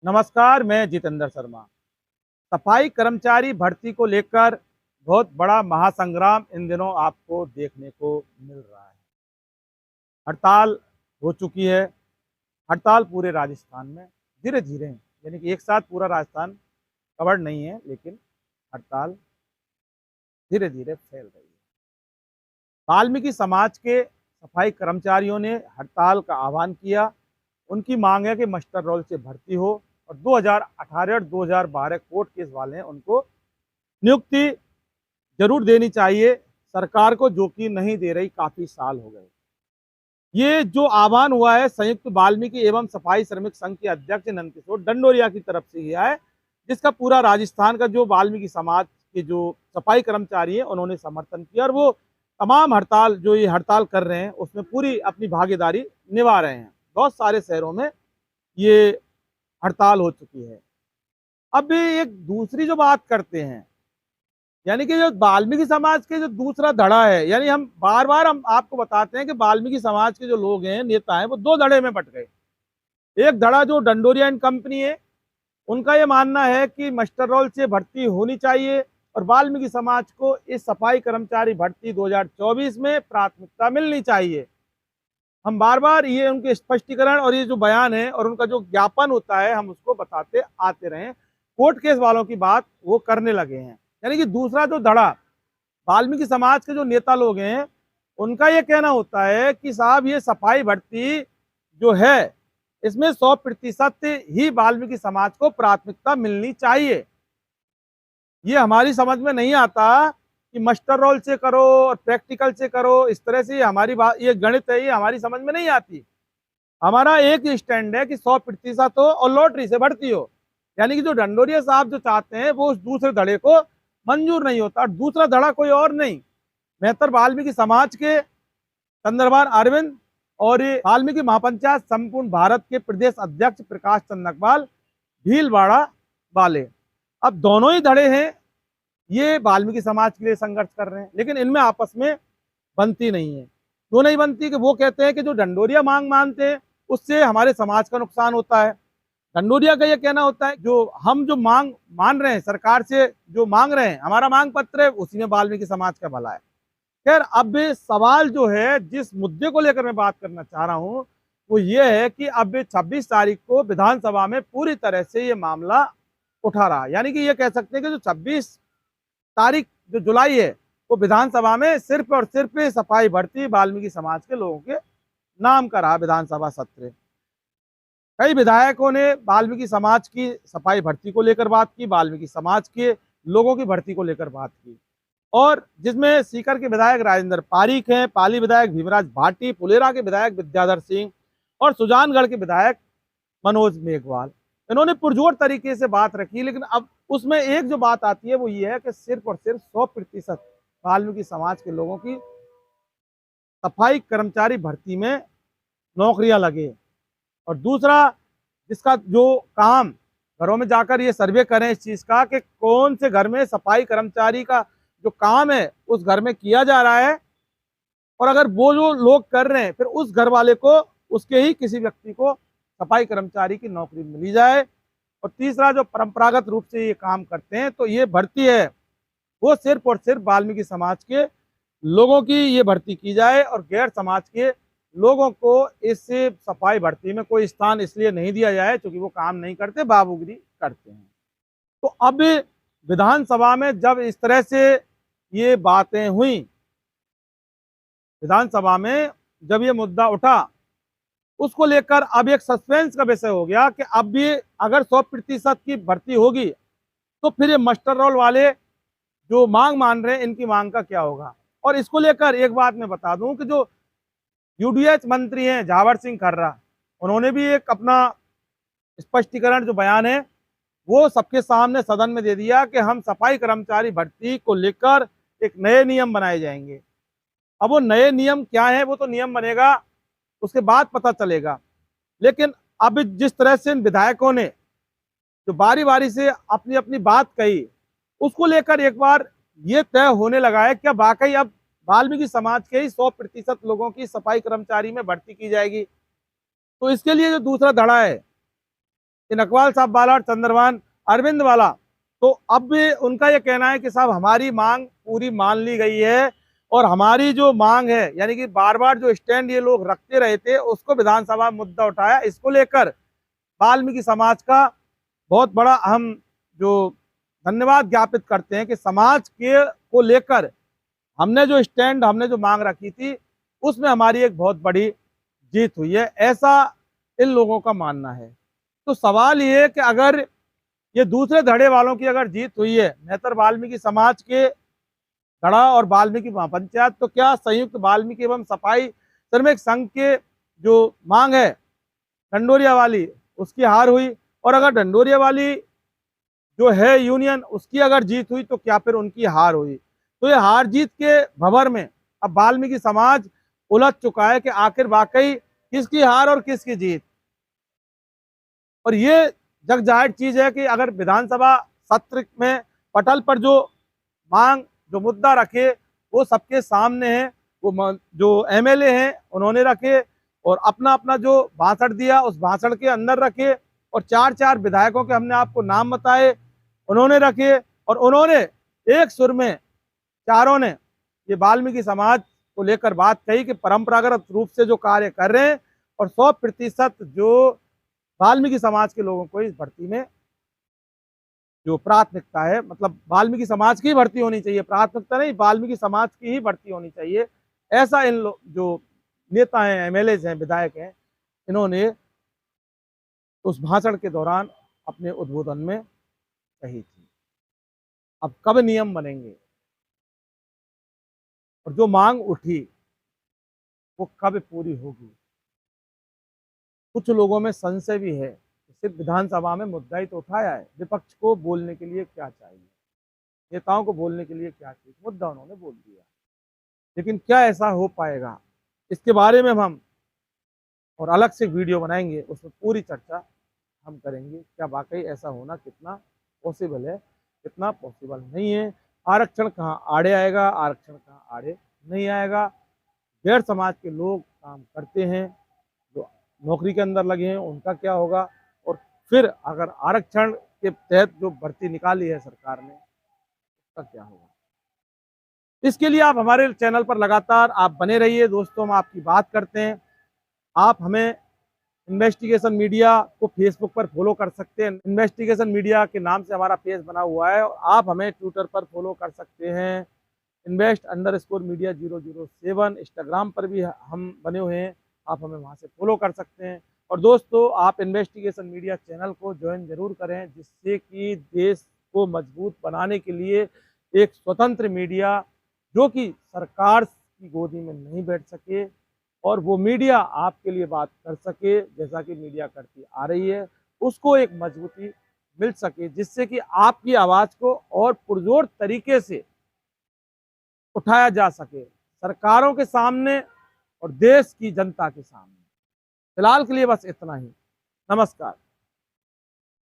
नमस्कार, मैं जितेंद्र शर्मा। सफाई कर्मचारी भर्ती को लेकर बहुत बड़ा महासंग्राम इन दिनों आपको देखने को मिल रहा है। हड़ताल हो चुकी है। हड़ताल पूरे राजस्थान में धीरे-धीरे, यानी कि एक साथ पूरा राजस्थान कवर नहीं है, लेकिन हड़ताल धीरे-धीरे फैल रही है। वाल्मीकि समाज के सफाई कर्मचारियों ने हड़ताल का आह्वान किया। उनकी मांग है कि मास्टर रोल से भर्ती हो और 2018 और 2012 कोर्ट केस वाले हैं, उनको नियुक्ति जरूर देनी चाहिए सरकार को, जो कि नहीं दे रही, काफी साल हो गए। ये जो आह्वान हुआ है संयुक्त वाल्मीकि एवं सफाई श्रमिक संघ के अध्यक्ष नंदकिशोर डंडोरिया की तरफ से किया है, जिसका पूरा राजस्थान का जो वाल्मीकि समाज के जो सफाई कर्मचारी हैं उन्होंने समर्थन किया और वो तमाम हड़ताल जो ये हड़ताल कर रहे हैं उसमें पूरी अपनी भागीदारी निभा रहे हैं। बहुत सारे शहरों में ये हड़ताल हो चुकी है। अब एक दूसरी जो बात करते हैं, यानी कि जो वाल्मीकि समाज के जो दूसरा धड़ा है, यानी हम बार बार हम आपको बताते हैं कि वाल्मीकि समाज के जो लोग हैं, नेता हैं, वो दो धड़े में बट गए। एक धड़ा जो डंडोरिया एंड कंपनी है, उनका ये मानना है कि मास्टर रोल से भर्ती होनी चाहिए और वाल्मीकि समाज को इस सफाई कर्मचारी भर्ती 2024 में प्राथमिकता मिलनी चाहिए। हम बार बार ये उनके स्पष्टीकरण और ये जो बयान है और उनका जो ज्ञापन होता है, हम उसको बताते आते रहे। कोर्ट केस वालों की बात वो करने लगे हैं। यानी कि दूसरा जो धड़ा वाल्मीकि समाज के जो नेता लोग हैं, उनका ये कहना होता है कि साहब ये सफाई भर्ती जो है, इसमें 100% ही वाल्मीकि समाज को प्राथमिकता मिलनी चाहिए। ये हमारी समझ में नहीं आता कि मास्टर रोल से करो और प्रैक्टिकल से करो, इस तरह से हमारी बात, ये गणित है, ये हमारी समझ में नहीं आती। हमारा एक ही स्टैंड है कि 100% हो और लॉटरी से भर्ती हो। यानी कि जो डंडोरिया साहब जो चाहते हैं वो उस दूसरे धड़े को मंजूर नहीं होता। और दूसरा धड़ा कोई और नहीं, मेहतर वाल्मीकि समाज के चंद्रभान अरविंद और ये वाल्मीकि महापंचायत संपूर्ण भारत के प्रदेश अध्यक्ष प्रकाश चंद्र नकवाल भीलवाड़ा वाले। अब दोनों ही धड़े हैं, ये वाल्मीकि समाज के लिए संघर्ष कर रहे हैं, लेकिन इनमें आपस में बनती नहीं है। क्यों नहीं बनती? कि वो कहते हैं कि जो डंडोरिया मांग मानते हैं उससे हमारे समाज का नुकसान होता है। डंडोरिया का ये कहना होता है जो हम जो मांग मान रहे हैं सरकार से, जो मांग रहे हैं, हमारा मांग पत्र है, उसी में वाल्मीकि समाज का भला है। खैर, अब सवाल जो है, जिस मुद्दे को लेकर मैं बात करना चाह रहा हूं, वो ये है कि अब 26 तारीख को विधानसभा में पूरी तरह से ये मामला उठा रहा है। यानी कि ये कह सकते हैं कि जो 26 तारीख जो जुलाई है, वो विधानसभा में सिर्फ और सिर्फ सफाई भर्ती वाल्मीकि समाज के लोगों के नाम का रहा विधानसभा सत्र। कई विधायकों ने वाल्मीकि समाज की सफाई भर्ती को लेकर बात की, वाल्मीकि समाज के लोगों की भर्ती को लेकर बात की, और जिसमें सीकर के विधायक राजेंद्र पारीक हैं, पाली विधायक भीमराज भाटी, फुलेरा के विधायक विद्याधर सिंह और सुजानगढ़ के विधायक मनोज मेघवाल, इन्होंने पुरजोर तरीके से बात रखी। लेकिन अब उसमें एक जो बात आती है वो ये है कि सिर्फ और सिर्फ 100% वाल्मीकि समाज के लोगों की सफाई कर्मचारी भर्ती में नौकरियां लगे। और दूसरा, जिसका जो काम, घरों में जाकर ये सर्वे करें इस चीज का कि कौन से घर में सफाई कर्मचारी का जो काम है उस घर में किया जा रहा है, और अगर वो जो लोग कर रहे हैं फिर उस घर वाले को, उसके ही किसी व्यक्ति को सफाई कर्मचारी की नौकरी मिली जाए। और तीसरा, जो परंपरागत रूप से ये काम करते हैं, तो ये भर्ती है वो सिर्फ और सिर्फ वाल्मीकि समाज के लोगों की ये भर्ती की जाए और गैर समाज के लोगों को इस सफाई भर्ती में कोई स्थान इसलिए नहीं दिया जाए क्योंकि वो काम नहीं करते, बाबूगिरी करते हैं। तो अब विधानसभा में जब इस तरह से ये बातें हुई, विधानसभा में जब ये मुद्दा उठा, उसको लेकर अब एक सस्पेंस का विषय हो गया कि अब भी अगर 100% की भर्ती होगी तो फिर ये मास्टर रोल वाले जो मांग मान रहे हैं, इनकी मांग का क्या होगा। और इसको लेकर एक बात मैं बता दूं कि जो यूडीएच मंत्री हैं जावर सिंह खर्रा, उन्होंने भी एक अपना स्पष्टीकरण जो बयान है वो सबके सामने सदन में दे दिया कि हम सफाई कर्मचारी भर्ती को लेकर एक नए नियम बनाए जाएंगे। अब वो नए नियम क्या है, वो तो नियम बनेगा उसके बाद पता चलेगा। लेकिन अब जिस तरह से इन विधायकों ने जो बारी बारी से अपनी अपनी बात कही, उसको लेकर एक बार ये तय होने लगा है क्या वाकई अब वाल्मीकि समाज के ही 100% लोगों की सफाई कर्मचारी में भर्ती की जाएगी। तो इसके लिए जो दूसरा धड़ा है, कि नकवाल साहब वाला और चंद्रभान अरविंद वाला, तो अब भी उनका ये कहना है कि साहब हमारी मांग पूरी मान ली गई है और हमारी जो मांग है, यानी कि बार बार जो स्टैंड ये लोग रखते रहे थे उसको विधानसभा में मुद्दा उठाया, इसको लेकर वाल्मीकि समाज का बहुत बड़ा अहम जो धन्यवाद ज्ञापित करते हैं कि समाज के को लेकर हमने जो स्टैंड, हमने जो मांग रखी थी उसमें हमारी एक बहुत बड़ी जीत हुई है, ऐसा इन लोगों का मानना है। तो सवाल ये है कि अगर ये दूसरे धड़े वालों की अगर जीत हुई है, मेहतर वाल्मीकि समाज के धड़ा और वाल्मीकि महापंचायत, तो क्या संयुक्त वाल्मीकि एवं सफाई श्रमिक संघ के जो मांग है ढंडोरिया वाली उसकी हार हुई? और अगर ढंडोरिया वाली जो है यूनियन उसकी अगर जीत हुई तो क्या फिर उनकी हार हुई? तो ये हार जीत के भंवर में अब वाल्मीकि समाज उलझ चुका है कि आखिर वाकई किसकी हार और किसकी जीत। और ये जग जाहिर चीज है कि अगर विधानसभा सत्र में पटल पर जो मांग, जो मुद्दा रखे वो सबके सामने है, वो जो एमएलए हैं उन्होंने रखे और अपना अपना जो भाषण दिया उस भाषण के अंदर रखे, और चार चार विधायकों के हमने आपको नाम बताए उन्होंने रखे, और उन्होंने एक सुर में चारों ने ये वाल्मीकि समाज को लेकर बात कही कि परंपरागत रूप से जो कार्य कर रहे हैं और 100% जो वाल्मीकि समाज के लोगों को इस भर्ती में जो प्राथमिकता है, मतलब वाल्मीकि समाज की ही भर्ती होनी चाहिए, प्राथमिकता नहीं, वाल्मीकि समाज की ही भर्ती होनी चाहिए, ऐसा इन जो नेता हैं, एमएलए हैं, विधायक हैं, इन्होंने उस भाषण के दौरान अपने उद्बोधन में कही थी। अब कब नियम बनेंगे और जो मांग उठी वो कब पूरी होगी? कुछ लोगों में संशय भी है, सिर्फ विधानसभा में मुद्दा ही तो उठाया है, विपक्ष को बोलने के लिए क्या चाहिए, नेताओं को बोलने के लिए क्या चाहिए, मुद्दा उन्होंने बोल दिया, लेकिन क्या ऐसा हो पाएगा? इसके बारे में हम और अलग से वीडियो बनाएंगे, उसमें पूरी चर्चा हम करेंगे, क्या वाकई ऐसा होना कितना पॉसिबल है, कितना पॉसिबल नहीं है, आरक्षण कहाँ आड़े आएगा, आरक्षण कहाँ आड़े नहीं आएगा, गैर समाज के लोग काम करते हैं, जो नौकरी के अंदर लगे हैं उनका क्या होगा, और फिर अगर आरक्षण के तहत जो भर्ती निकाली है सरकार ने उसका क्या होगा? इसके लिए आप हमारे चैनल पर लगातार आप बने रहिए दोस्तों, हम आपकी बात करते हैं। आप हमें इन्वेस्टिगेशन मीडिया को फेसबुक पर फॉलो कर सकते हैं, इन्वेस्टिगेशन मीडिया के नाम से हमारा पेज बना हुआ है, और आप हमें ट्विटर पर फॉलो कर सकते हैं invest_media 007, इंस्टाग्राम पर भी हम बने हुए हैं, आप हमें वहां से फॉलो कर सकते हैं। और दोस्तों आप इन्वेस्टिगेशन मीडिया चैनल को ज्वाइन जरूर करें, जिससे कि देश को मजबूत बनाने के लिए एक स्वतंत्र मीडिया जो कि सरकार की गोदी में नहीं बैठ सके और वो मीडिया आपके लिए बात कर सके जैसा कि मीडिया करती आ रही है, उसको एक मजबूती मिल सके, जिससे कि आपकी आवाज़ को और पुरजोर तरीके से उठाया जा सके सरकारों के सामने और देश की जनता के सामने। फिलहाल के लिए बस इतना ही। नमस्कार।